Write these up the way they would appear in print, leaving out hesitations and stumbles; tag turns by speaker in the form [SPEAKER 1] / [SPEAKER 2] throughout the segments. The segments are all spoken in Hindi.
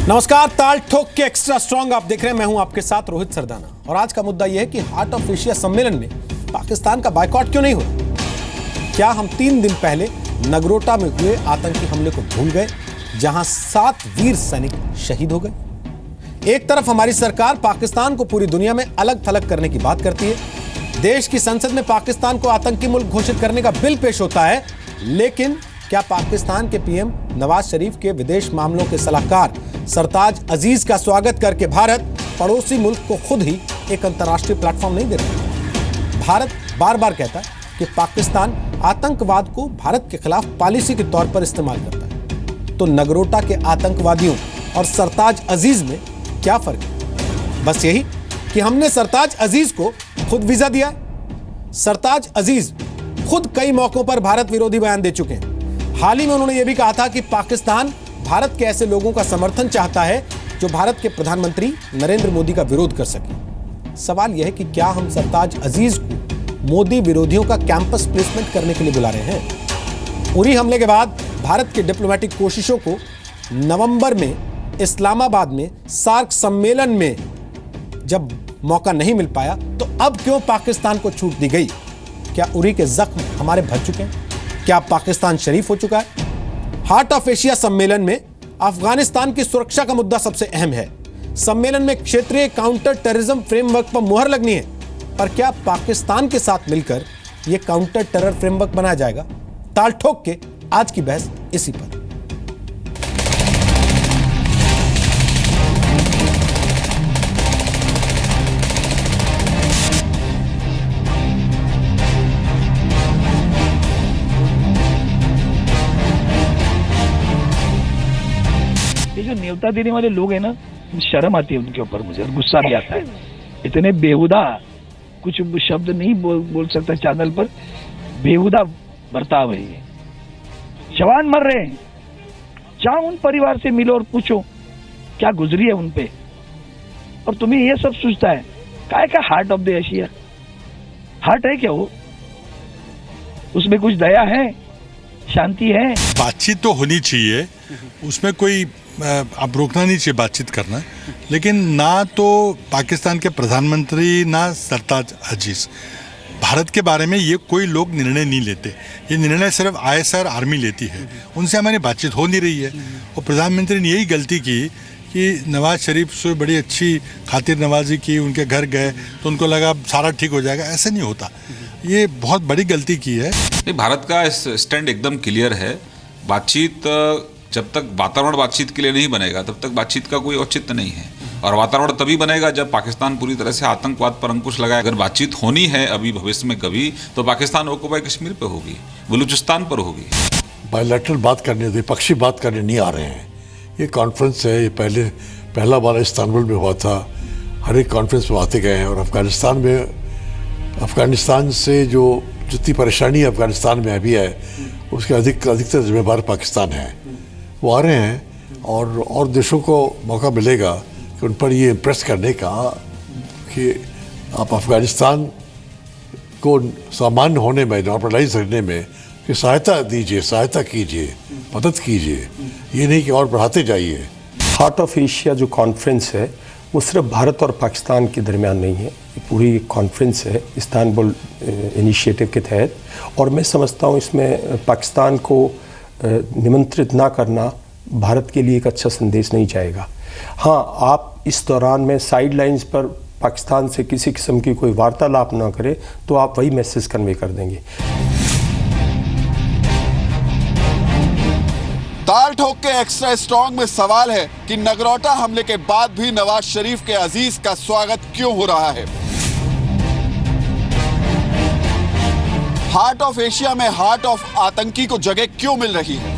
[SPEAKER 1] नमस्कार, ताल ठोक के एक्स्ट्रा स्ट्रॉन्ग आप देख रहे हैं। मैं हूं आपके साथ रोहित सरदाना और आज का मुद्दा यह है कि हार्ट ऑफ एशिया सम्मेलन में पाकिस्तान का बायकॉट क्यों नहीं हुआ। क्या हम 3 दिन पहले नगरोटा में हुए आतंकी हमले को भूल गए, जहां 7 वीर सैनिक शहीद हो गए। एक तरफ हमारी सरकार पाकिस्तान को पूरी दुनिया में अलग थलग करने की बात करती है, देश की संसद में पाकिस्तान को आतंकी मुल्क घोषित करने का बिल पेश होता है, लेकिन क्या पाकिस्तान के पीएम नवाज शरीफ के विदेश मामलों के सलाहकार सरताज अजीज का स्वागत करके भारत पड़ोसी मुल्क को खुद ही एक अंतर्राष्ट्रीय प्लेटफॉर्म नहीं दे रहा। भारत बार बार कहता है कि पाकिस्तान आतंकवाद को भारत के खिलाफ पॉलिसी के तौर पर इस्तेमाल करता है, तो नगरोटा के आतंकवादियों और सरताज अजीज में क्या फर्क है? बस यही कि हमने सरताज अजीज को खुद वीजा दिया है। सरताज अजीज खुद कई मौकों पर भारत विरोधी बयान दे चुके हैं। हाल ही में उन्होंने यह भी कहा था कि पाकिस्तान भारत के ऐसे लोगों का समर्थन चाहता है जो भारत के प्रधानमंत्री नरेंद्र मोदी का विरोध कर सके। सवाल यह है कि क्या हम सरताज अजीज को मोदी विरोधियों का कैंपस प्लेसमेंट करने के लिए बुला रहे हैं? उरी हमले के बाद भारत की डिप्लोमेटिक कोशिशों को नवंबर में इस्लामाबाद में सार्क सम्मेलन में जब मौका नहीं मिल पाया, तो अब क्यों पाकिस्तान को छूट दी गई? क्या उरी के जख्म हमारे भर चुके हैं? क्या पाकिस्तान शरीफ हो चुका है? हार्ट ऑफ एशिया सम्मेलन में अफगानिस्तान की सुरक्षा का मुद्दा सबसे अहम है। सम्मेलन में क्षेत्रीय काउंटर टेररिज्म फ्रेमवर्क पर मुहर लगनी है, पर क्या पाकिस्तान के साथ मिलकर यह काउंटर टेरर फ्रेमवर्क बनाया जाएगा? ताल ठोक के आज की बहस इसी पर।
[SPEAKER 2] ये जो न्योता देने वाले लोग हैं ना, शर्म आती है उनके ऊपर मुझे, और गुस्सा भी आता है। इतने बेहुदा, कुछ शब्द नहीं बोल सकता चैनल पर, बेहुदा बर्ताव है ये। जवान मर रहे हैं, जाओ उन परिवार से मिलो और पूछो क्या गुजरी है उन पे, और तुम्हें ये सब सोचता है काय का heart of the Asia? Heart है क्या वो? उसमें कुछ दया है, शांति है?
[SPEAKER 3] बातचीत तो होनी चाहिए, उसमें कोई अब रोकना नहीं चाहिए बातचीत करना, लेकिन ना तो पाकिस्तान के प्रधानमंत्री ना सरताज अजीज भारत के बारे में ये कोई लोग निर्णय नहीं लेते। ये निर्णय सिर्फ ISR आर्मी लेती है, उनसे हमारी बातचीत हो नहीं रही है। और प्रधानमंत्री ने यही गलती की कि नवाज शरीफ से बड़ी अच्छी खातिर नवाजी की, उनके घर गए तो उनको लगा सारा ठीक हो जाएगा। ऐसा नहीं होता, ये बहुत बड़ी गलती की है।
[SPEAKER 4] भारत का स्टैंड एकदम क्लियर है। बातचीत, जब तक वातावरण बातचीत के लिए नहीं बनेगा तब तक बातचीत का कोई औचित्य नहीं है, और वातावरण तभी बनेगा जब पाकिस्तान पूरी तरह से आतंकवाद पर अंकुश लगाए। अगर बातचीत होनी है अभी भविष्य में कभी, तो पाकिस्तान ऑक्युपाई कश्मीर पे होगी, बलूचिस्तान पर होगी।
[SPEAKER 5] बायलैटरल बात करने, द्विपक्षीय बात करने नहीं आ रहे हैं। ये कॉन्फ्रेंस है, ये पहला बार इस्तांबुल में हुआ था। हर एक कॉन्फ्रेंस में आते गए हैं, और अफगानिस्तान से जो जितनी परेशानी अफगानिस्तान में अभी है, उसके अधिकतर जिम्मेदार पाकिस्तान है। वो आ रहे हैं, और देशों को मौका मिलेगा कि उन पर ये इम्प्रेस करने का कि आप अफगानिस्तान को सामान्य होने में, नॉर्मलाइज करने में कि सहायता दीजिए, सहायता कीजिए, मदद कीजिए, ये नहीं कि और बढ़ाते जाइए।
[SPEAKER 6] हार्ट ऑफ एशिया जो कॉन्फ्रेंस है वो सिर्फ भारत और पाकिस्तान के दरमियान नहीं है, ये पूरी कॉन्फ्रेंस है इस्तांबुल इनिशिएटिव के तहत। और मैं समझता हूँ इसमें पाकिस्तान को निमंत्रित ना करना भारत के लिए एक अच्छा संदेश नहीं जाएगा। हाँ, आप इस दौरान में साइड लाइन्स पर पाकिस्तान से किसी किस्म की कोई वार्तालाप ना करें, तो आप वही मैसेज कन्वे कर देंगे।
[SPEAKER 7] ताल ठोक के एक्स्ट्रा स्ट्रॉन्ग में सवाल है कि नगरोटा हमले के बाद भी नवाज शरीफ के अजीज का स्वागत क्यों हो रहा है? हार्ट ऑफ एशिया में हार्ट ऑफ आतंकी को जगह क्यों मिल रही है?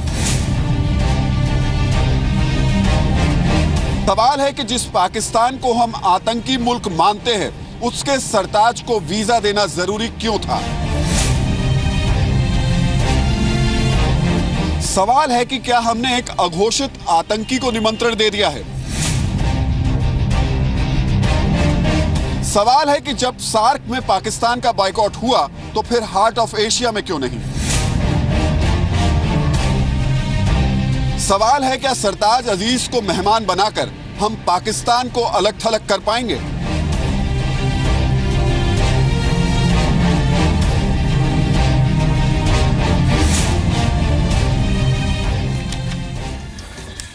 [SPEAKER 7] सवाल है कि जिस पाकिस्तान को हम आतंकी मुल्क मानते हैं, उसके सरताज को वीजा देना जरूरी क्यों था? सवाल है कि क्या हमने एक अघोषित आतंकी को निमंत्रण दे दिया है? सवाल है कि जब सार्क में पाकिस्तान का बायकॉट हुआ, तो फिर हार्ट ऑफ एशिया में क्यों नहीं? सवाल है क्या सरताज अजीज को मेहमान बनाकर हम पाकिस्तान को अलग थलग कर पाएंगे?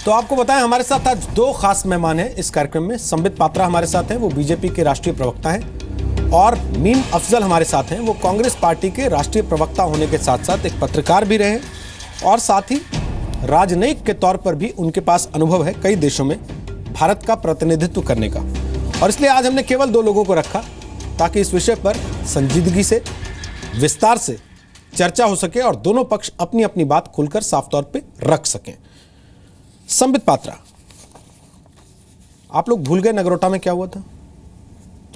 [SPEAKER 1] तो आपको बताएं, हमारे साथ आज दो खास मेहमान हैं इस कार्यक्रम में। संबित पात्रा हमारे साथ हैं, वो बीजेपी के राष्ट्रीय प्रवक्ता हैं, और मीम अफजल हमारे साथ हैं, वो कांग्रेस पार्टी के राष्ट्रीय प्रवक्ता होने के साथ साथ एक पत्रकार भी रहे, और साथ ही राजनयिक के तौर पर भी उनके पास अनुभव है कई देशों में भारत का प्रतिनिधित्व करने का। और इसलिए आज हमने केवल दो लोगों को रखा ताकि इस विषय पर संजीदगी से, विस्तार से चर्चा हो सके और दोनों पक्ष अपनी अपनी बात खुलकर साफ तौर पर रख सकें। संबित पात्रा, आप लोग भूल गए नगरोटा में क्या हुआ था,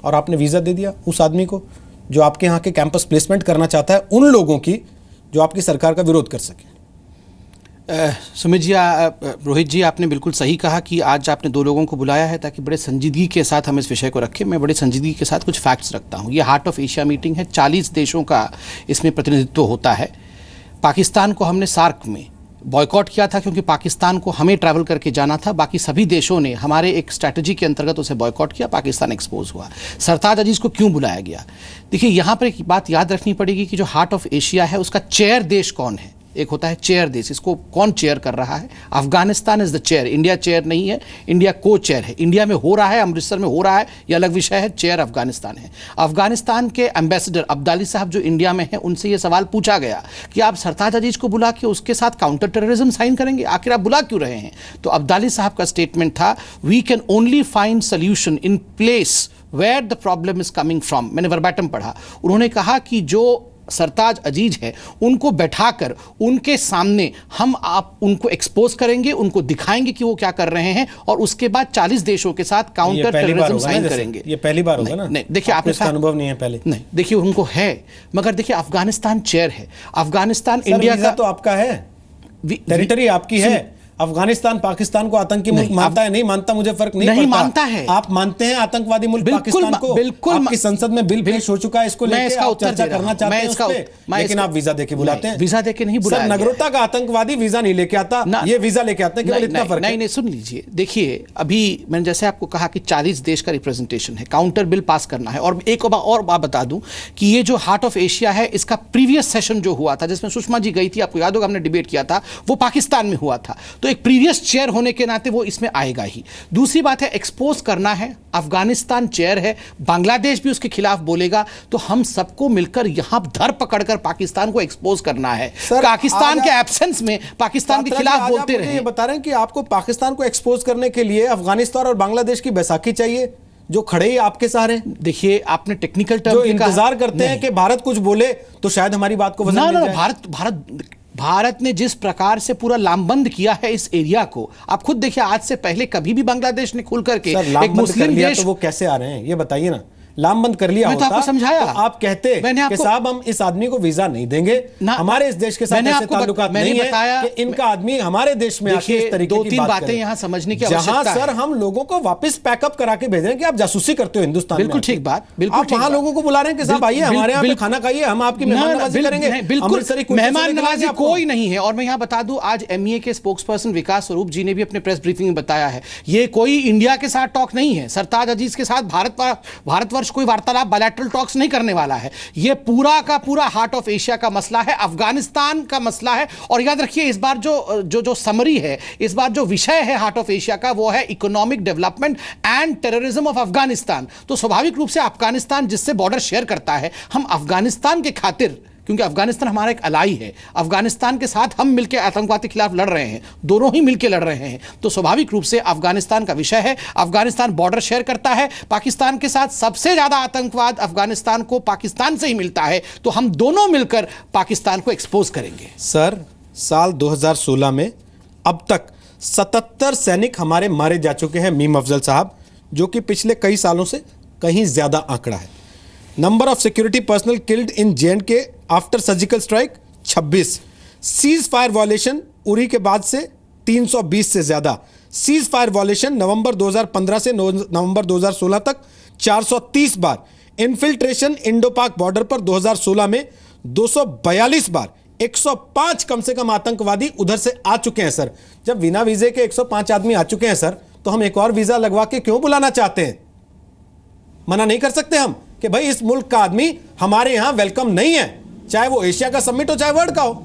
[SPEAKER 1] और आपने वीजा दे दिया उस आदमी को जो आपके यहाँ के कैंपस प्लेसमेंट करना चाहता है, उन लोगों की जो आपकी सरकार का विरोध कर सके।
[SPEAKER 8] सुमित जी, रोहित जी, आपने बिल्कुल सही कहा कि आज आपने दो लोगों को बुलाया है ताकि बड़े संजीदगी के साथ हम इस विषय को रखें। मैं बड़े संजीदगी के साथ कुछ फैक्ट्स रखता हूँ। ये हार्ट ऑफ एशिया मीटिंग है, 40 देशों का इसमें प्रतिनिधित्व होता है। पाकिस्तान को हमने सार्क में बॉयकॉट किया था क्योंकि पाकिस्तान को हमें ट्रैवल करके जाना था, बाकी सभी देशों ने हमारे एक स्ट्रैटेजी के अंतर्गत उसे बॉयकॉट किया, पाकिस्तान एक्सपोज हुआ। सरताज अजीज को क्यों बुलाया गया? देखिए, यहाँ पर एक बात याद रखनी पड़ेगी कि जो हार्ट ऑफ एशिया है उसका चेयर देश कौन है। एक होता है चेयर देश, इसको कौन चेयर कर रहा है? Afghanistan is the chair, India chair नहीं है, इंडिया को चेयर है। इंडिया में हो रहा है, अमृतसर में हो रहा है, ये अलग विषय है, चेयर अफगानिस्तान है। अफगानिस्तान के एम्बेसडर अब्दाली साहब जो इंडिया में हैं, उनसे ये सवाल पूछा गया कि आप सरताज अजीज को बुला के उसके साथ काउंटर टेररिज्म साइन करेंगे, आखिर आप बुला क्यों रहे हैं? तो अब्दाली साहब का स्टेटमेंट था, we can only find solution in place where the problem is coming from. मैंने वर्बैटम पढ़ा, उन्होंने कहा कि जो सरताज अजीज है उनको बैठाकर उनके सामने हम आप उनको एक्सपोज करेंगे, उनको दिखाएंगे कि वो क्या कर रहे हैं, और उसके बाद 40 देशों के साथ काउंटर टेररिज्म साइन करेंगे।
[SPEAKER 1] ये पहली बार होगा ना?
[SPEAKER 8] नहीं, देखिए, आपने
[SPEAKER 1] इसका अनुभव नहीं है पहले?
[SPEAKER 8] नहीं, देखिए, उनको है, मगर देखिए, अफगानिस्तान चेयर है, अफगानिस्तान इंडिया का
[SPEAKER 1] तो आपका है, टेरिटरी आपकी है। अफगानिस्तान पाकिस्तान को आतंकी मुल्क मानता है, नहीं मानता, मुझे फर्क नहीं पड़ता।
[SPEAKER 8] मानता है।
[SPEAKER 1] आप मानते हैं आतंकवादी मुल्क पाकिस्तान को?
[SPEAKER 8] बिल्कुल।
[SPEAKER 1] आपकी संसद में बिल पेश हो चुका है, इसको लेकर आप चर्चा करना चाहते हैं उस पे, लेकिन आप वीजा देके बुलाते हैं।
[SPEAKER 8] वीजा देके नहीं बुलाया।
[SPEAKER 1] नगरोटा का आतंकवादी वीजा नहीं लेके आता, ये वीजा लेके आते हैं, केवल इतना फर्क है।
[SPEAKER 8] नहीं, सुन लीजिए, देखिए, अभी मैंने जैसे आपको कहा कि 40 देश का रिप्रेजेंटेशन है, काउंटर बिल पास करना है। और एक और बात बता दूं कि ये जो हार्ट ऑफ एशिया है, इसका प्रीवियस सेशन जो हुआ था, जिसमें सुषमा जी गई थी, आपको याद होगा, हमने डिबेट किया था, वो पाकिस्तान में हुआ था। तो एक प्रीवियस चेयर होने के नाते वो इसमें आएगा ही। दूसरी बात है, एक्सपोज करना है, अफगानिस्तान चेयर है, बांग्लादेश भी उसके खिलाफ बोलेगा, तो हम सबको मिलकर यहां धर पकड़कर पाकिस्तान को एक्सपोज करना है। पाकिस्तान के एब्सेंस में पाकिस्तान के खिलाफ बोलते रहे।
[SPEAKER 1] ये बता रहे हैं कि आपको पाकिस्तान को एक्सपोज करने के लिए अफगानिस्तान और बांग्लादेश की बैसाखी चाहिए, जो खड़े ही आपके सहारे।
[SPEAKER 8] देखिए, आपने टेक्निकल टर्म
[SPEAKER 1] जो इंतजार करते हैं कि भारत कुछ बोले तो शायद हमारी बात को वजन मिल जाए।
[SPEAKER 8] भारत ने जिस प्रकार से पूरा लामबंद किया है इस एरिया को, आप खुद देखिए, आज से पहले कभी भी बांग्लादेश ने खुल करके एक मुस्लिम देश,
[SPEAKER 1] तो वो कैसे आ रहे हैं ये बताइए ना। लामबंद कर लिया
[SPEAKER 8] मैं तो आपको समझाया,
[SPEAKER 1] तो आप कहते कि साहब हम इस आदमी को वीजा नहीं देंगे, हमारे इस देश के साथ ऐसे ताल्लुकात नहीं है कि इनका आदमी हमारे देश में आके इस तरीके की बात
[SPEAKER 8] बातें यहां समझने की आवश्यकता है।
[SPEAKER 1] जहां सर हम लोगों को वापस पैकअप करा के भेज रहे हैं कि आप जासूसी करते हो हिंदुस्तान में।
[SPEAKER 8] बिल्कुल ठीक बात, बिल्कुल
[SPEAKER 1] आप वहां लोगों को बुला रहे हैं कि साहब आइए हमारे यहाँ पे खाना खाइए, हम आपकी मेहमान नवाजी करेंगे।
[SPEAKER 8] बिल्कुल, मेहमान नवाजी कोई नहीं है। और मैं यहाँ बता दूं, आज एमईए के स्पोक्स पर्सन विकास स्वरूप जी ने भी अपने प्रेस ब्रीफिंग में बताया है, ये कोई इंडिया के साथ टॉक नहीं है। सरताज अजीज के साथ भारतवर्ष कोई वार्तालाप बायलैटरल टॉक्स नहीं करने वाला है। यह पूरा का पूरा हार्ट ऑफ एशिया का मसला है, अफगानिस्तान का मसला है। और याद रखिए, इस बार जो समरी है, इस बार जो विषय है हार्ट ऑफ एशिया का, वो है economic development and terrorism of Afghanistan. तो स्वाभाविक रूप से अफगानिस्तान जिससे बॉर्डर शेयर करता है, हम अफगानिस्तान के खातिर, क्योंकि अफगानिस्तान हमारा एक अलाई है, अफगानिस्तान के साथ हम मिलकर आतंकवाद के खिलाफ लड़ रहे हैं, दोनों ही मिलकर लड़ रहे हैं, तो स्वाभाविक रूप से अफगानिस्तान का विषय है। अफगानिस्तान बॉर्डर शेयर करता है पाकिस्तान के साथ, सबसे ज्यादा आतंकवाद अफगानिस्तान को पाकिस्तान से ही मिलता है, तो हम दोनों मिलकर पाकिस्तान को एक्सपोज करेंगे।
[SPEAKER 1] सर, साल 2016 में अब तक 77 सैनिक हमारे मारे जा चुके हैं, मीम अफजल साहब, जो कि पिछले कई सालों से कहीं ज्यादा आंकड़ा है। Number of security personal killed in J&K after surgical strike 26। Cease fire violation Uri के बाद से 320 से ज्यादा। सीज फायर वॉयलेशन नवंबर 2015 से नवंबर 2016 तक 430 बार। इन्फिल्ट्रेशन इंडो पाक बॉर्डर पर 2016 में 242 बार। 105 कम से कम आतंकवादी उधर से आ चुके हैं सर। जब बिना वीजे के 105 आदमी आ चुके हैं सर, तो हम एक और वीजा लगवा के क्यों बुलाना चाहते हैं? मना नहीं कर सकते हम कि भाई इस मुल्क का आदमी हमारे यहां वेलकम नहीं है, चाहे वो एशिया का समिट हो चाहे वर्ल्ड का हो।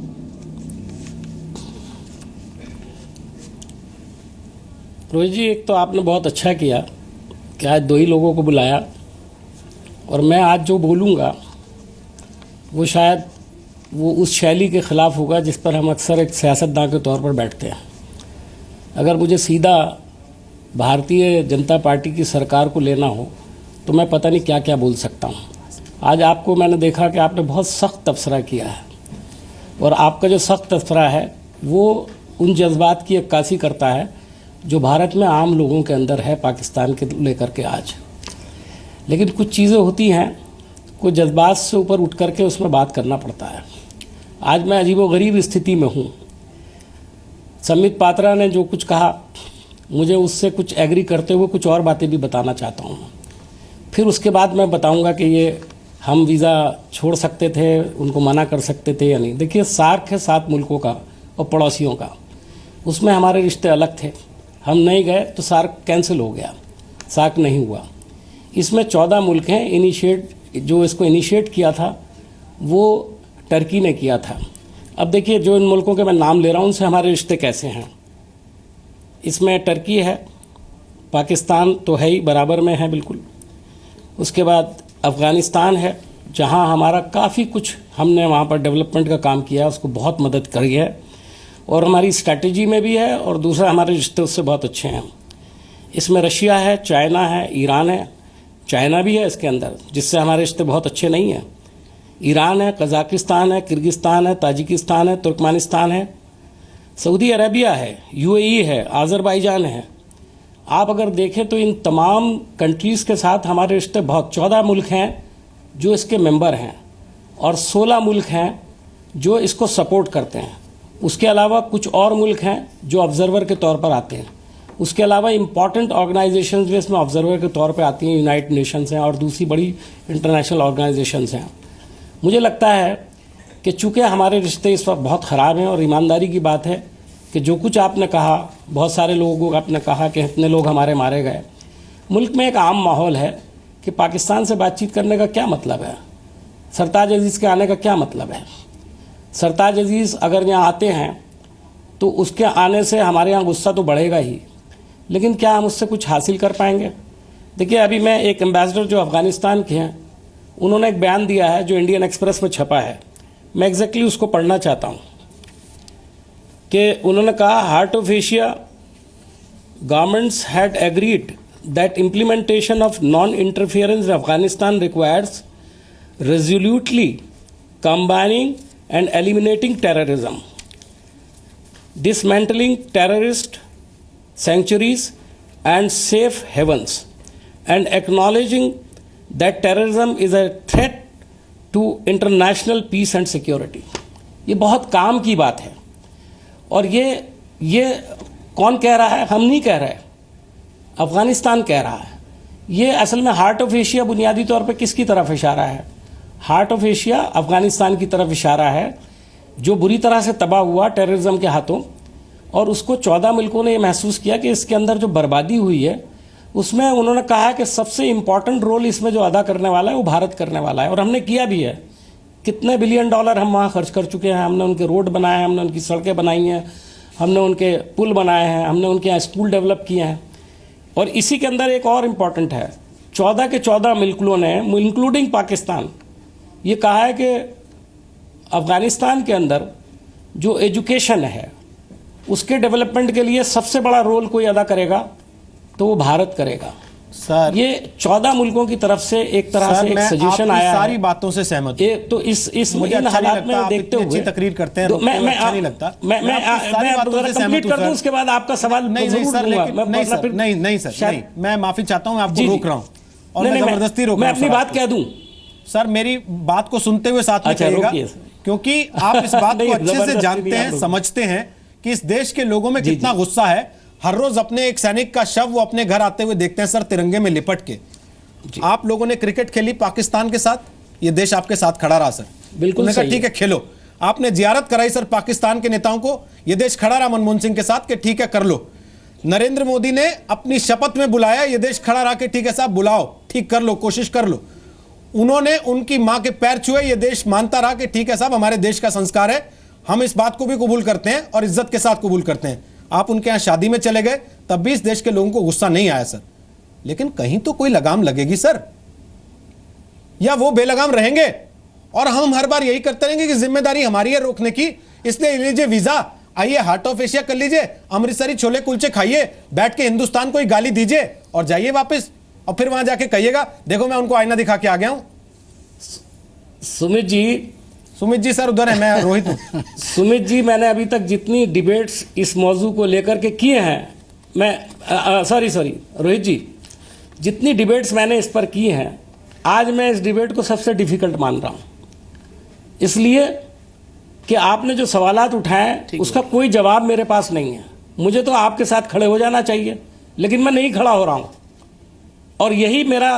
[SPEAKER 9] रोहित जी, एक तो आपने बहुत अच्छा किया कि आज 2 ही लोगों को बुलाया, और मैं आज जो बोलूँगा वो शायद वो उस शैली के ख़िलाफ़ होगा जिस पर हम अक्सर एक सियासतदान के तौर पर बैठते हैं। अगर मुझे सीधा भारतीय जनता पार्टी की सरकार को लेना हो तो मैं पता नहीं क्या क्या बोल सकता हूँ। आज आपको मैंने देखा कि आपने बहुत सख्त तबसरा किया है, और आपका जो सख्त तबसरा है वो उन जज्बात की अक्कासी करता है जो भारत में आम लोगों के अंदर है पाकिस्तान के लेकर के आज। लेकिन कुछ चीज़ें होती हैं, कुछ जज्बात से ऊपर उठ करके उसमें बात करना पड़ता है। आज मैं अजीबोगरीब स्थिति में हूँ। संबित पात्रा ने जो कुछ कहा, मुझे उससे कुछ एग्री करते हुए कुछ और बातें भी बताना चाहता हूँ। फिर उसके बाद मैं बताऊँगा कि ये हम वीज़ा छोड़ सकते थे, उनको मना कर सकते थे या नहीं। देखिए, सार्क है 7 मुल्कों का और पड़ोसियों का, उसमें हमारे रिश्ते अलग थे। हम नहीं गए तो सार्क कैंसिल हो गया, सार्क नहीं हुआ। इसमें 14 मुल्क हैं। जो इसको इनिशिएट किया था वो टर्की ने किया था। अब देखिए, जो इन मुल्कों के मैं नाम ले रहा हूँ उनसे हमारे रिश्ते कैसे हैं। इसमें टर्की है, पाकिस्तान तो है ही, बराबर में है बिल्कुल। उसके बाद अफ़गानिस्तान है, जहाँ हमारा काफ़ी कुछ हमने वहाँ पर डेवलपमेंट का काम किया, उसको बहुत मदद करी है और हमारी स्ट्रैटेजी में भी है, और दूसरा हमारे रिश्ते उससे बहुत अच्छे हैं। इसमें रशिया है, चाइना है, ईरान है। चाइना भी है इसके अंदर, जिससे हमारे रिश्ते बहुत अच्छे नहीं हैं। ईरान है, कज़ाकिस्तान है, किर्गिस्तान है, ताजिकिस्तान है, तुर्कमेनिस्तान है, सऊदी अरबिया है, यूएई है, आज़रबाईजान है। आप अगर देखें तो इन तमाम कंट्रीज़ के साथ हमारे रिश्ते बहुत 14 मुल्क हैं जो इसके मेंबर हैं, और 16 मुल्क हैं जो इसको सपोर्ट करते हैं। उसके अलावा कुछ और मुल्क हैं जो ऑब्ज़र्वर के तौर पर आते हैं। उसके अलावा इम्पॉर्टेंट ऑर्गेनाइजेशंस भी इसमें ऑब्जर्वर के तौर पे आती हैं, यूनाइटेड नेशंस हैं और दूसरी बड़ी इंटरनेशनल ऑर्गेनाइजेशंस हैं। मुझे लगता है कि चूँकि हमारे रिश्ते इस वक्त बहुत ख़राब हैं, और ईमानदारी की बात है कि जो कुछ आपने कहा, बहुत सारे लोगों को आपने कहा कि इतने लोग हमारे मारे गए। मुल्क में एक आम माहौल है कि पाकिस्तान से बातचीत करने का क्या मतलब है, सरताज अजीज़ के आने का क्या मतलब है। सरताज अजीज़ अगर यहाँ आते हैं तो उसके आने से हमारे यहाँ गुस्सा तो बढ़ेगा ही, लेकिन क्या हम उससे कुछ हासिल कर पाएंगे? देखिए, अभी मैं एक एम्बेसडर जो अफ़गानिस्तान के हैं, उन्होंने एक बयान दिया है जो इंडियन एक्सप्रेस में छपा है। मैं एग्जैक्टली उसको पढ़ना चाहता हूँ कि उन्होंने कहा, heart of Asia governments had agreed that implementation of non interference in Afghanistan requires resolutely combining and eliminating terrorism, dismantling terrorist sanctuaries and safe havens, and acknowledging that terrorism is a threat to international peace and security. ये बहुत काम की बात है, और ये कौन कह रहा है? हम नहीं कह रहे, अफ़गानिस्तान कह रहा है। ये असल में हार्ट ऑफ एशिया बुनियादी तौर पे किसकी तरफ इशारा है? हार्ट ऑफ एशिया अफ़गानिस्तान की तरफ इशारा है, जो बुरी तरह से तबाह हुआ टेररिज्म के हाथों, और उसको 14 मुल्कों ने ये महसूस किया कि इसके अंदर जो बर्बादी हुई है उसमें उन्होंने कहा कि सबसे इम्पॉर्टेंट रोल इसमें जो अदा करने वाला है वो भारत करने वाला है। और हमने किया भी है। कितने बिलियन डॉलर हम वहाँ खर्च कर चुके हैं। हमने उनके रोड बनाए हैं, हमने उनकी सड़कें बनाई हैं, हमने उनके पुल बनाए हैं, हमने उनके यहाँ स्कूल डेवलप किए हैं। और इसी के अंदर एक और इम्पॉर्टेंट है, 14 के 14 मुल्कों ने, इंक्लूडिंग पाकिस्तान, ये कहा है कि अफ़गानिस्तान के अंदर जो एजुकेशन है उसके डेवलपमेंट के लिए सबसे बड़ा रोल कोई अदा करेगा तो वो भारत करेगा।
[SPEAKER 1] सर,
[SPEAKER 9] ये 14 मुल्कों की तरफ से एक तरह से एक सजेशन आया है।
[SPEAKER 1] सारी बातों से सहमत हूं।
[SPEAKER 9] तो इस हालात में देखते हुए
[SPEAKER 1] अच्छी तकरीर करते हैं,
[SPEAKER 9] मैं नहीं लगता मैं कंप्लीट कर दूं, उसके बाद आपका सवाल
[SPEAKER 1] नहीं सर, मैं माफी चाहता हूं, आपको रोक रहा हूं और मैं जबरदस्ती रोक रहा हूं।
[SPEAKER 9] मैं अपनी बात कह दूं
[SPEAKER 1] सर, मेरी बात को सुनते हुए साथ में कहिएगा, क्योंकि आप इस बात को अच्छे से जानते हैं, समझते हैं कि इस देश के लोगों में कितना गुस्सा है। हर रोज अपने एक सैनिक का शव वो अपने घर आते हुए देखते हैं सर, तिरंगे में लिपट के। आप लोगों ने क्रिकेट खेली पाकिस्तान के साथ, ये देश आपके साथ खड़ा रहा सर, बिल्कुल ठीक है, खेलो। आपने जियारत कराई सर पाकिस्तान के नेताओं को, यह देश खड़ा रहा मनमोहन सिंह के साथ कि ठीक है कर लो। नरेंद्र मोदी ने अपनी शपथ में बुलाया, यह देश खड़ा रहा कि ठीक है साहब बुलाओ, ठीक कर लो, कोशिश कर लो। उन्होंने उनकी मां के पैर छुए, यह देश मानता रहा कि ठीक है साहब हमारे देश का संस्कार है, हम इस बात को भी कबूल करते हैं और इज्जत के साथ कबूल करते हैं। आप उनके यहां शादी में चले गए, तब भी इस देश के लोगों को गुस्सा नहीं आया सर, लेकिन कहीं तो कोई लगाम लगेगी सर, या वो बेलगाम रहेंगे और हम हर बार यही करते रहेंगे कि जिम्मेदारी हमारी है रोकने की, इसलिए लीजिए वीजा, आइए हार्ट ऑफ एशिया कर लीजिए, अमृतसरी छोले कुलचे खाइए, बैठ के हिंदुस्तान को ही गाली दीजिए और जाइए वापस, और फिर वहां जाके कहिएगा देखो मैं उनको आईना दिखा के आ गया हूं।
[SPEAKER 9] सुमित जी
[SPEAKER 1] सर उधर है, मैं रोहित हूं।
[SPEAKER 9] सुमित जी, मैंने अभी तक जितनी डिबेट्स इस मौजू को लेकर के किए हैं, मैं सॉरी रोहित जी, जितनी डिबेट्स मैंने इस पर की हैं, आज मैं इस डिबेट को सबसे डिफिकल्ट मान रहा हूं, इसलिए कि आपने जो सवालात उठाए उसका कोई जवाब मेरे पास नहीं है। मुझे तो आपके साथ खड़े हो जाना चाहिए, लेकिन मैं नहीं खड़ा हो रहा हूं, और यही मेरा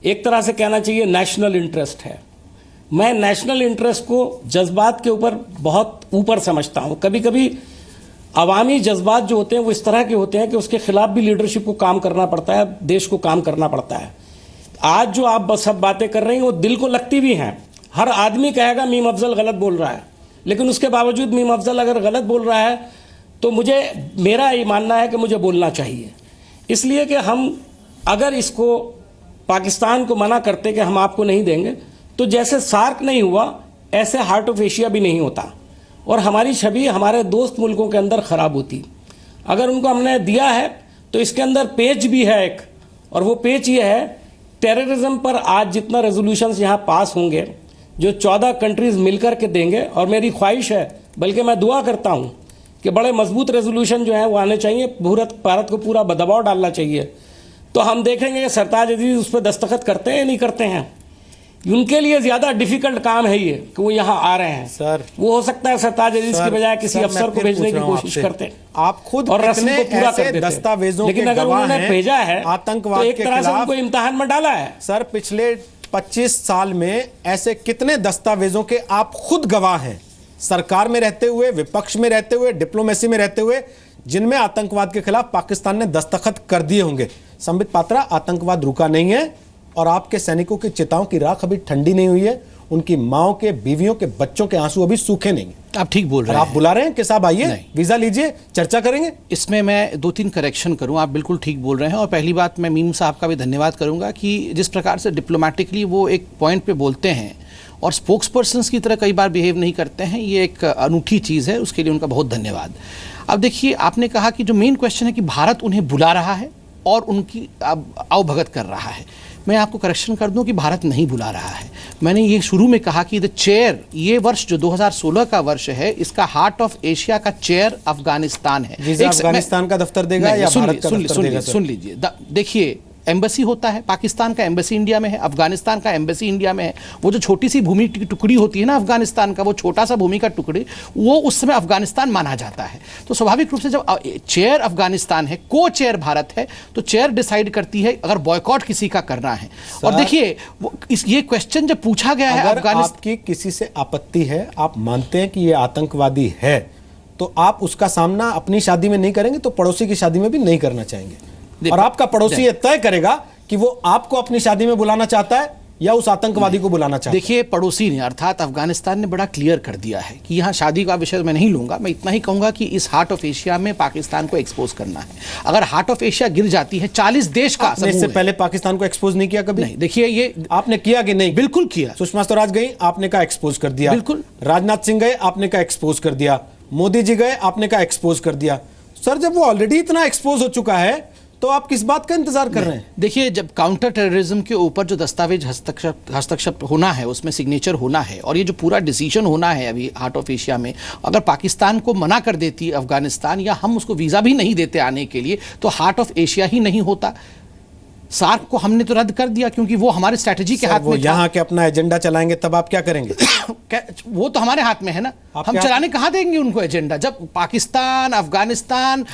[SPEAKER 9] एक तरह से कहना चाहिए नेशनल इंटरेस्ट है। मैं नेशनल इंटरेस्ट को जज्बात के ऊपर बहुत ऊपर समझता हूं। कभी कभी अवामी जज्बात जो होते हैं वो इस तरह के होते हैं कि उसके खिलाफ भी लीडरशिप को काम करना पड़ता है, देश को काम करना पड़ता है। आज जो आप सब बातें कर रही हैं वो दिल को लगती भी हैं। हर आदमी कहेगा मीम अफजल गलत बोल रहा है, लेकिन उसके बावजूद मीम अफजल अगर गलत बोल रहा है तो मेरा ये मानना है कि मुझे बोलना चाहिए, इसलिए कि हम अगर इसको पाकिस्तान को मना करते कि हम आपको नहीं देंगे, तो जैसे सार्क नहीं हुआ ऐसे हार्ट ऑफ एशिया भी नहीं होता, और हमारी छवि हमारे दोस्त मुल्कों के अंदर ख़राब होती। अगर उनको हमने दिया है तो इसके अंदर पेच भी है एक, और वो पेच ये है, टेररिज्म पर आज जितना रेजोल्यूशंस यहाँ पास होंगे, जो 14 कंट्रीज़ मिलकर के देंगे, और मेरी ख्वाहिश है, बल्कि मैं दुआ करता हूँ कि बड़े मजबूत रेजोल्यूशन जो हैं वो आने चाहिए, भारत को पूरा दबाव डालना चाहिए, तो हम देखेंगे कि सरताज अजीज उस पर दस्तखत करते हैं या नहीं करते हैं। उनके लिए ज़्यादा डिफिकल्ट काम है ये कि वो यहाँ आ रहे हैं सर। वो हो सकता है सरताज अजीज की बजाय किसी अफसर को भेजने की कोशिश करते हैं,
[SPEAKER 1] आप खुद
[SPEAKER 9] और रस्म को पूरा कर देते
[SPEAKER 1] दस्तावेजों,
[SPEAKER 9] लेकिन अगर उन्होंने भेजा है
[SPEAKER 1] आतंकवाद
[SPEAKER 9] तो एक तरह से उनको इम्तिहान में डाला है।
[SPEAKER 1] सर पिछले 25 साल में ऐसे कितने दस्तावेजों के आप खुद गवाह हैं, सरकार में रहते हुए, विपक्ष में रहते हुए, डिप्लोमेसी में रहते हुए, जिनमें आतंकवाद के खिलाफ पाकिस्तान ने दस्तखत कर दिए होंगे। संबित पात्रा, आतंकवाद रुका नहीं है, और आपके सैनिकों की चिताओं की राख अभी ठंडी नहीं हुई है, उनकी माओं के, बीवियों के, बच्चों के आंसू अभी सूखे नहीं हैं।
[SPEAKER 8] आप ठीक बोल रहे हैं।
[SPEAKER 1] आप बुला रहे हैं कि साहब आइए, वीजा लीजिए, चर्चा करेंगे।
[SPEAKER 8] इसमें मैं 2-3 करेक्शन करूं। आप बिल्कुल ठीक बोल रहे हैं, और पहली बात मैं मीम साहब का भी धन्यवाद करूंगा कि जिस प्रकार से डिप्लोमेटिकली वो एक पॉइंट पे बोलते हैं और स्पोक्स पर्सन्स की तरह कई बार बिहेव नहीं करते हैं, ये एक अनूठी चीज़ है, उसके लिए उनका बहुत धन्यवाद। अब देखिए, आपने कहा कि जो मेन क्वेश्चन है कि भारत उन्हें बुला रहा है और उनकी आवभगत कर रहा है। मैं आपको करेक्शन कर दूं कि भारत नहीं बुला रहा है। मैंने ये शुरू में कहा कि द चेयर, ये वर्ष जो 2016 का वर्ष है, इसका हार्ट ऑफ एशिया का चेयर अफगानिस्तान है।
[SPEAKER 1] अफगानिस्तान का दफ्तर देगा या भारत का दफ्तर देगा?
[SPEAKER 8] सुन लीजिए, देखिए, एम्बेसी होता है, पाकिस्तान का एम्बेसी इंडिया में है, अफगानिस्तान का एम्बेसी इंडिया में है। वो जो छोटी सी भूमि की टुकड़ी होती है ना अफगानिस्तान का, वो छोटा सा भूमि का टुकड़ी, वो उस समय अफगानिस्तान माना जाता है। तो स्वाभाविक रूप से जब चेयर अफगानिस्तान है, को चेयर भारत है, तो चेयर डिसाइड करती है अगर बॉयकॉट किसी का करना है। और देखिए, ये क्वेश्चन जब पूछा गया है,
[SPEAKER 1] अफगानिस्तान की किसी से आपत्ति है, आप मानते हैं कि ये आतंकवादी है, तो आप उसका सामना अपनी शादी में नहीं करेंगे तो पड़ोसी की शादी में भी नहीं करना चाहेंगे, और आपका पड़ोसी ये तय करेगा कि वो आपको अपनी शादी में बुलाना चाहता है या उस आतंकवादी को बुलाना चाहता है।
[SPEAKER 8] देखिए, पड़ोसी ने, अर्थात अफगानिस्तान ने बड़ा क्लियर कर दिया है कि यहाँ शादी का विषय मैं नहीं लूंगा। मैं इतना ही कहूंगा कि इस हार्ट ऑफ एशिया में पाकिस्तान को एक्सपोज करना है। अगर हार्ट ऑफ एशिया गिर जाती है, 40 देश का
[SPEAKER 1] इससे पहले पाकिस्तान को एक्सपोज नहीं किया कभी?
[SPEAKER 8] नहीं। देखिए, ये
[SPEAKER 1] आपने किया कि नहीं?
[SPEAKER 8] बिल्कुल किया।
[SPEAKER 1] सुषमा स्वराज गई, आपने कहा एक्सपोज कर दिया।
[SPEAKER 8] बिल्कुल।
[SPEAKER 1] राजनाथ सिंह गए, आपने कहा एक्सपोज कर दिया। मोदी जी गए, आपने कहा एक्सपोज कर दिया। सर, जब वो ऑलरेडी इतना एक्सपोज हो चुका है तो आप किस बात का इंतजार कर रहे हैं?
[SPEAKER 8] देखिए, जब काउंटर टेररिज्म के ऊपर जो दस्तावेज हस्तक्षेप होना है, उसमें सिग्नेचर होना है, और ये जो पूरा डिसीजन होना है अभी हार्ट ऑफ एशिया में, अगर पाकिस्तान को मना कर देती अफगानिस्तान, या हम उसको वीज़ा भी नहीं देते आने के लिए, तो हार्ट ऑफ एशिया ही नहीं होता। सार्क को हमने तो रद्द कर दिया क्योंकि वो हमारे स्ट्रैटेजी के हाथ
[SPEAKER 1] वो
[SPEAKER 8] में था।
[SPEAKER 1] यहाँ के अपना एजेंडा चलाएंगे तब आप क्या करेंगे?
[SPEAKER 8] वो तो हमारे हाथ में है ना, हम चलाने कहाँ देंगे उनको एजेंडा, जब पाकिस्तान, अफगानिस्तान,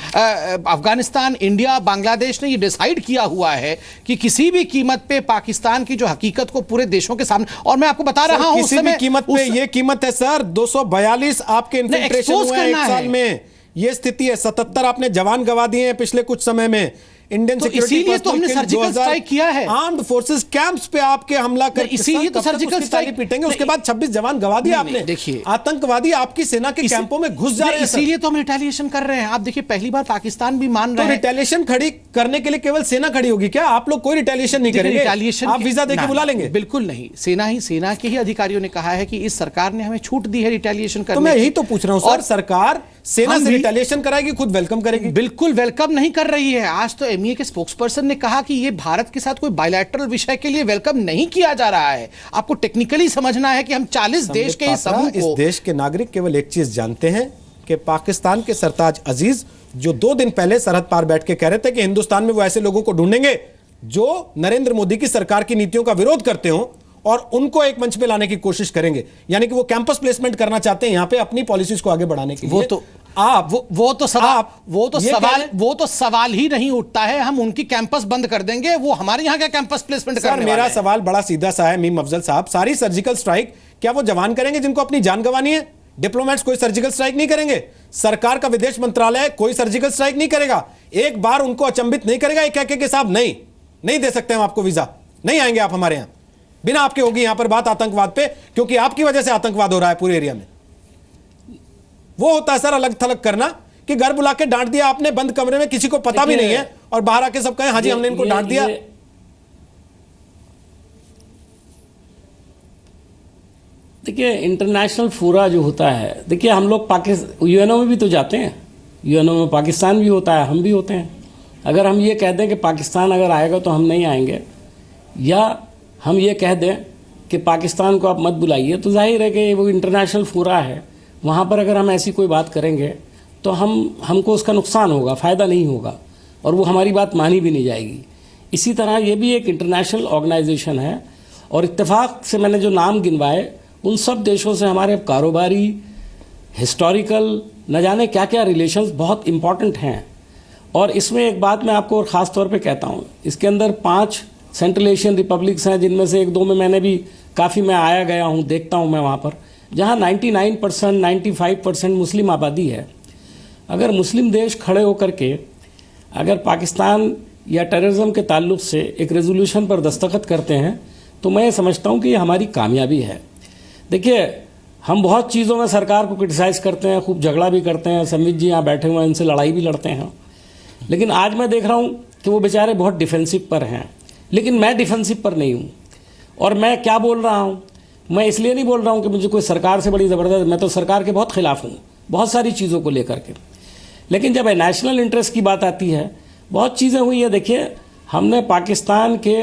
[SPEAKER 8] इंडिया, बांग्लादेश ने ये डिसाइड किया हुआ है कि किसी भी कीमत पे पाकिस्तान की जो हकीकत को पूरे देशों के सामने, और मैं आपको बता रहा हूं
[SPEAKER 1] किसी भी कीमत पे ये कीमत है सर 242 आपके इन्फिल्ट्रेशन हुए हैं 1 साल में, ये स्थिति है। 77 आपने जवान गवा दिए हैं पिछले कुछ समय में। इंडियन
[SPEAKER 8] तो इसीलिए तो हमने सर्जिकल स्ट्राइक किया है।
[SPEAKER 1] आर्म्ड फोर्सेस कैंप्स पे आपके हमला कर,
[SPEAKER 8] इसीलिए तो सर्जिकल स्ट्राइक
[SPEAKER 1] पीटेंगे। उसके बाद 26 जवान गवा दिए आपने।
[SPEAKER 8] देखिए,
[SPEAKER 1] आतंकवादी आपकी सेना के कैंपों में घुस जा रहे हैं,
[SPEAKER 8] इसीलिए तो हम रिटेलिएशन कर रहे हैं। आप देखिए, पहली बार पाकिस्तान भी मान रहे हैं।
[SPEAKER 1] रिटेलिएशन खड़ी करने के लिए केवल सेना खड़ी होगी क्या? आप लोग कोई रिटेलिएशन नहीं करेंगे? रिटेलिएशन आप वीजा देके बुला लेंगे?
[SPEAKER 8] बिल्कुल नहीं। सेना के ही अधिकारियों ने कहा है कि इस सरकार ने हमें छूट दी है रिटेलिएशन करने की।
[SPEAKER 1] तो मैं यही तो पूछ रहा हूं सर, सरकार सेना से रिटेलिएशन कराएगी, खुद वेलकम करेगी?
[SPEAKER 8] बिल्कुल वेलकम नहीं कर रही है। आज तो एमईए के स्पोक्सपर्सन ने कहा कि ये भारत के साथ कोई बायलैटरल विषय के लिए वेलकम नहीं किया जा रहा है। आपको टेक्निकली समझना है कि हम 40 देश के इस समूह को,
[SPEAKER 1] इस देश के नागरिक केवल एक चीज जानते हैं कि पाकिस्तान के सरताज अजीज जो 2 दिन पहले सरहद पार बैठ के कह रहे थे कि हिंदुस्तान में वो ऐसे लोगों को ढूंढेंगे जो नरेंद्र मोदी की सरकार की नीतियों का विरोध करते हो और उनको एक मंच पे लाने की कोशिश करेंगे, यानी कि वो कैंपस प्लेसमेंट करना चाहते हैं यहां पे अपनी पॉलिसीज को आगे बढ़ाने के लिए।
[SPEAKER 8] वो तो सवाल ही नहीं उठता है। हम उनकी कैंपस बंद कर देंगे, वो हमारे यहाँ का कैंपस प्लेसमेंट करने वाले हैं।
[SPEAKER 1] मेरा सवाल बड़ा सीधा सा है मीम अफजल साहब, सारी सर्जिकल स्ट्राइक क्या वो जवान करेंगे जिनको अपनी जान गंवानी है? डिप्लोमेट्स कोई सर्जिकल स्ट्राइक नहीं करेंगे, सरकार का विदेश मंत्रालय कोई सर्जिकल स्ट्राइक नहीं करेगा, एक बार उनको अचंभित नहीं करेगा, एक के साहब नहीं दे सकते हम आपको वीजा, नहीं आएंगे आप हमारे यहां, बिना आपके होगी यहां पर बात आतंकवाद पे, क्योंकि आपकी वजह से आतंकवाद हो रहा है पूरे एरिया में। वो होता है सर अलग थलग करना कि घर बुला के डांट दिया आपने बंद कमरे में, किसी को पता भी नहीं है, और बाहर आके सब कहें हाजी हमने इनको डांट दिया।
[SPEAKER 9] देखिए, इंटरनेशनल फोरा जो होता है, देखिए हम लोग पाकिस्तान यूएनओ में भी तो जाते हैं, यूएनओ में पाकिस्तान भी होता है, हम भी होते हैं। अगर हम ये कह दें कि पाकिस्तान अगर आएगा तो हम नहीं आएंगे, या हम ये कह दें कि पाकिस्तान को आप मत बुलाइए, तो जाहिर है कि वो इंटरनेशनल फोरा है, वहाँ पर अगर हम ऐसी कोई बात करेंगे तो हमको उसका नुकसान होगा, फ़ायदा नहीं होगा, और वो हमारी बात मानी भी नहीं जाएगी। इसी तरह ये भी एक इंटरनेशनल ऑर्गेनाइजेशन है, और इत्तेफाक से मैंने जो नाम गिनवाए उन सब देशों से हमारे कारोबारी, हिस्टोरिकल, न जाने क्या क्या रिलेशंस बहुत इम्पॉर्टेंट हैं। और इसमें एक बात मैं आपको और ख़ास तौर पे कहता हूँ, इसके अंदर 5 सेंट्रल एशियन रिपब्लिक्स हैं, जिनमें से 1-2 में मैंने भी काफ़ी मैं आया गया हूँ, देखता हूँ मैं वहाँ पर, जहाँ 99% 95% मुस्लिम आबादी है। अगर मुस्लिम देश खड़े होकर के अगर पाकिस्तान या टेररिज्म के ताल्लुक़ से एक रेजोल्यूशन पर दस्तखत करते हैं, तो मैं समझता हूँ कि ये हमारी कामयाबी है। देखिए, हम बहुत चीज़ों में सरकार को क्रिटिसाइज़ करते हैं, खूब झगड़ा भी करते हैं, संबित जी यहाँ बैठे हुए हैं, इनसे लड़ाई भी लड़ते हैं, लेकिन आज मैं देख रहा हूँ कि वो बेचारे बहुत डिफेंसिव पर हैं, लेकिन मैं डिफेंसिव पर नहीं हूँ। और मैं क्या बोल रहा हूँ, मैं इसलिए नहीं बोल रहा हूँ कि मुझे कोई सरकार से बड़ी ज़बरदस्त, मैं तो सरकार के बहुत ख़िलाफ़ हूँ बहुत सारी चीज़ों को लेकर के, लेकिन जब नेशनल इंटरेस्ट की बात आती है, बहुत चीज़ें हुई है। देखिए, हमने पाकिस्तान के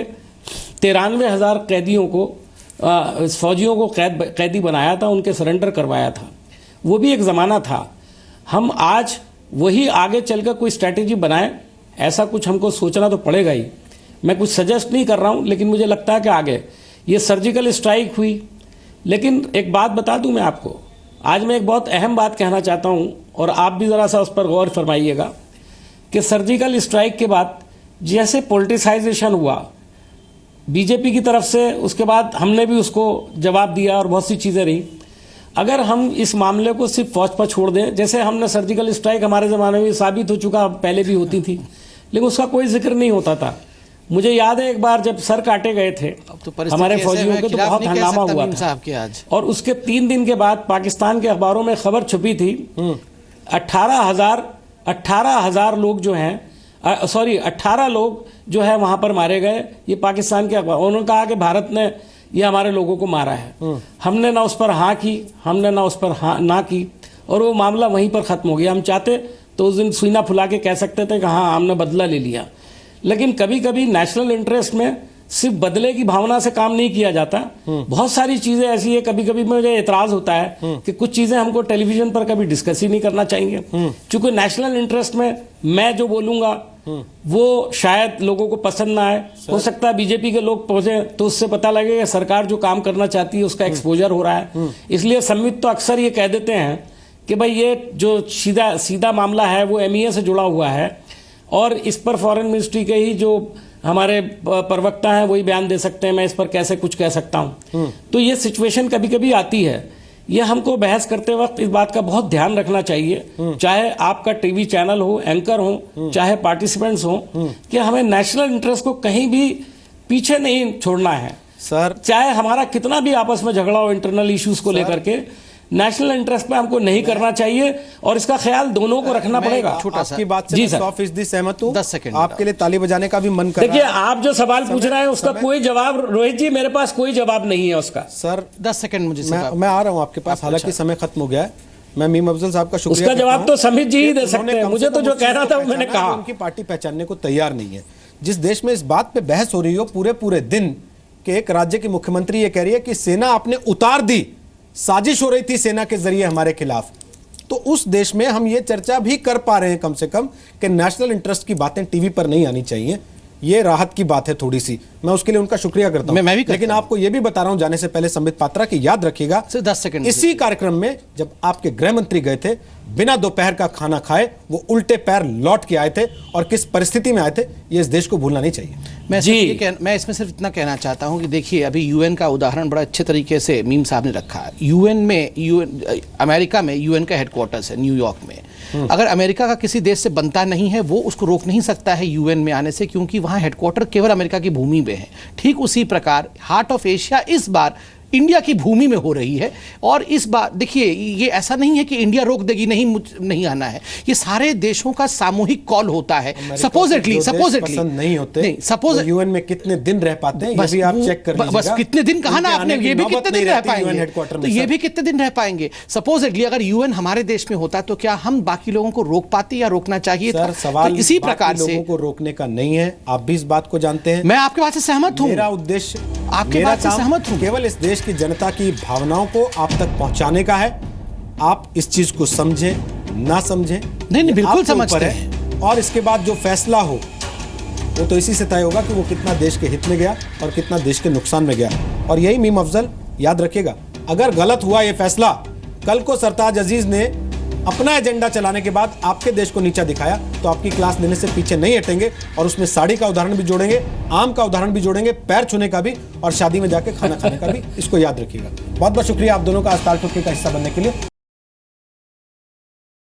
[SPEAKER 9] 93,000 कैदियों को, फ़ौजियों को कैदी बनाया था, उनके सरेंडर करवाया था, वो भी एक ज़माना था। हम आज वही आगे चलकर कोई स्ट्रैटेजी बनाएं, ऐसा कुछ हमको सोचना तो पड़ेगा ही। मैं कुछ सजेस्ट नहीं कर रहा हूँ, लेकिन मुझे लगता है कि आगे ये सर्जिकल स्ट्राइक हुई, लेकिन एक बात बता दूं मैं आपको, आज मैं एक बहुत अहम बात कहना चाहता हूं, और आप भी ज़रा सा उस पर गौर फरमाइएगा कि सर्जिकल स्ट्राइक के बाद जैसे पॉलिटिसाइजेशन हुआ बीजेपी की तरफ से, उसके बाद हमने भी उसको जवाब दिया और बहुत सी चीज़ें रही। अगर हम इस मामले को सिर्फ फौज पर छोड़ दें, जैसे हमने सर्जिकल स्ट्राइक हमारे ज़माने में साबित हो चुका, पहले भी होती थी, लेकिन उसका कोई जिक्र नहीं होता था। मुझे याद है एक बार जब सर काटे गए थे हमारे फौजियों के, तो बहुत हंगामा हुआ था, और उसके 3 दिन के बाद पाकिस्तान के अखबारों में खबर छपी थी 18,000 लोग जो हैं, 18 लोग जो है वहाँ पर मारे गए। ये पाकिस्तान के अखबार, उन्होंने कहा कि भारत ने ये हमारे लोगों को मारा है। हमने ना उस पर हाँ की, हमने ना उस पर हाँ ना की, और वो मामला वहीं पर ख़त्म हो गया। हम चाहते तो उस दिन सीना फुला के कह सकते थे कि हाँ हमने बदला ले लिया, लेकिन कभी कभी नेशनल इंटरेस्ट में सिर्फ बदले की भावना से काम नहीं किया जाता। बहुत सारी चीज़ें ऐसी है, कभी कभी मुझे एतराज़ होता है कि कुछ चीज़ें हमको टेलीविज़न पर कभी डिस्कस ही नहीं करना चाहिए, क्योंकि नेशनल इंटरेस्ट में मैं जो बोलूँगा वो शायद लोगों को पसंद ना आए। हो सकता है बीजेपी के लोग पहुंचे तो उससे पता लगेगा सरकार जो काम करना चाहती है उसका एक्सपोजर हो रहा है। इसलिए संबित तो अक्सर ये कह देते हैं कि भाई ये जो सीधा मामला है वो MEA से जुड़ा हुआ है और इस पर फॉरेन मिनिस्ट्री के ही जो हमारे प्रवक्ता हैं वही बयान दे सकते हैं, मैं इस पर कैसे कुछ कह सकता हूं। तो ये सिचुएशन कभी कभी आती है। ये हमको बहस करते वक्त इस बात का बहुत ध्यान रखना चाहिए, चाहे आपका टीवी चैनल हो, एंकर हो, चाहे पार्टिसिपेंट्स हो, कि हमें नेशनल इंटरेस्ट को कहीं भी पीछे नहीं छोड़ना है
[SPEAKER 1] सर।
[SPEAKER 9] चाहे हमारा कितना भी आपस में झगड़ा हो इंटरनल इश्यूज को लेकर के, नेशनल इंटरेस्ट पे हमको नहीं करना चाहिए और इसका ख्याल दोनों को रखना पड़ेगा।
[SPEAKER 1] आपकी बात से 100% सहमत हूं।
[SPEAKER 8] 10 सेकंड
[SPEAKER 1] आपके लिए ताली बजाने का भी मन कर रहा है।
[SPEAKER 9] देखिए, आप जो सवाल पूछ रहे हैं उसका कोई जवाब, रोहित जी मेरे पास कोई जवाब नहीं है उसका।
[SPEAKER 1] सर
[SPEAKER 8] 10 सेकंड मुझे
[SPEAKER 1] मैं आ रहा हूं आपके पास, हालांकि समय खत्म हो गया है। मैं मीम अफजल साहब का शुक्रिया
[SPEAKER 9] उसका जवाब तो संबित जी ही दे सकते हैं, मुझे तो जो कहना था वो मैंने कहा।
[SPEAKER 1] उनकी पार्टी पहचानने को तैयार नहीं है। जिस देश में इस बात पे बहस हो रही हो पूरे दिन कि एक राज्य की मुख्यमंत्री ये कह रही है कि सेना आपने उतार दी, साजिश हो रही थी सेना के जरिए हमारे खिलाफ, तो उस देश में हम ये चर्चा भी कर पा रहे हैं कम से कम कि नेशनल इंटरेस्ट की बातें टीवी पर नहीं आनी चाहिए। ये राहत की बात है थोड़ी सी, मैं उसके लिए उनका शुक्रिया करता हूं।
[SPEAKER 8] मैं भी
[SPEAKER 1] लेकिन आपको ये भी बता रहा हूं जाने से पहले संबित पात्रा की याद रखिएगा,
[SPEAKER 8] 10 सेकंड
[SPEAKER 1] इसी कार्यक्रम में जब आपके गृह मंत्री गए थे, बिना दोपहर का खाना खाए वो उल्टे पैर लौट के आए थे और किस परिस्थिति में आए थे, ये इस देश को भूलना नहीं चाहिए।
[SPEAKER 8] मैं इसमें सिर्फ इतना कहना चाहता हूं कि देखिए, अभी यूएन का उदाहरण बड़ा अच्छे तरीके से मीम साहब ने रखा है। अमेरिका में यूएन का हेडक्वार्टर्स है न्यूयॉर्क में। अगर अमेरिका का किसी देश से बनता नहीं है, वो उसको रोक नहीं सकता है यूएन में आने से, क्योंकि वहां हेडक्वार्टर केवल अमेरिका की भूमि में है। ठीक उसी प्रकार हार्ट ऑफ एशिया इस बार इंडिया की भूमि में हो रही है। और इस बार देखिए, ये ऐसा नहीं है कि इंडिया रोक देगी, नहीं आना है। ये सारे देशों का सामूहिक कॉल होता है। सपोजिटली
[SPEAKER 1] पसंद नहीं होते, नहीं सपोज यूएन में कितने दिन रह पाते हैं, ये भी आप चेक कर लीजिएगा।
[SPEAKER 8] बस कितने दिन कहा ना आपने, ये भी कितने दिन रह पाएंगे, तो ये भी कितने दिन रह पाएंगे। सपोजिटली अगर यूएन हमारे देश में होता तो क्या हम बाकी लोगों को रोक पाते या रोकना चाहिए था?
[SPEAKER 1] सवाल
[SPEAKER 8] इसी प्रकार से
[SPEAKER 1] लोगों को रोकने का नहीं है, आप भी इस बात को जानते हैं।
[SPEAKER 8] मैं आपके बात से सहमत हूं।
[SPEAKER 1] मेरा उद्देश्य
[SPEAKER 8] आपके बात से सहमत हूं,
[SPEAKER 1] केवल इस देश की जनता की भावनाओं को आप तक पहुंचाने का है। आप इस चीज को समझें ना समझें,
[SPEAKER 8] नहीं बिल्कुल समझते हैं।
[SPEAKER 1] और इसके बाद जो फैसला हो वो तो इसी से तय होगा कि वो कितना देश के हित में गया और कितना देश के नुकसान में गया। और यही मीम अफजल याद रखिएगा, अगर गलत हुआ ये फैसला, कल को सरताज अजीज ने अपना एजेंडा चलाने के बाद आपके देश को नीचा दिखाया, तो आपकी क्लास लेने से पीछे नहीं हटेंगे और उसमें साड़ी का उदाहरण भी जोड़ेंगे, आम का उदाहरण भी जोड़ेंगे, पैर छूने का भी और शादी में जाके खाना खाने का भी। इसको याद रखिएगा। बहुत बहुत शुक्रिया आप दोनों का आज ताल ठोके का हिस्सा बनने के लिए।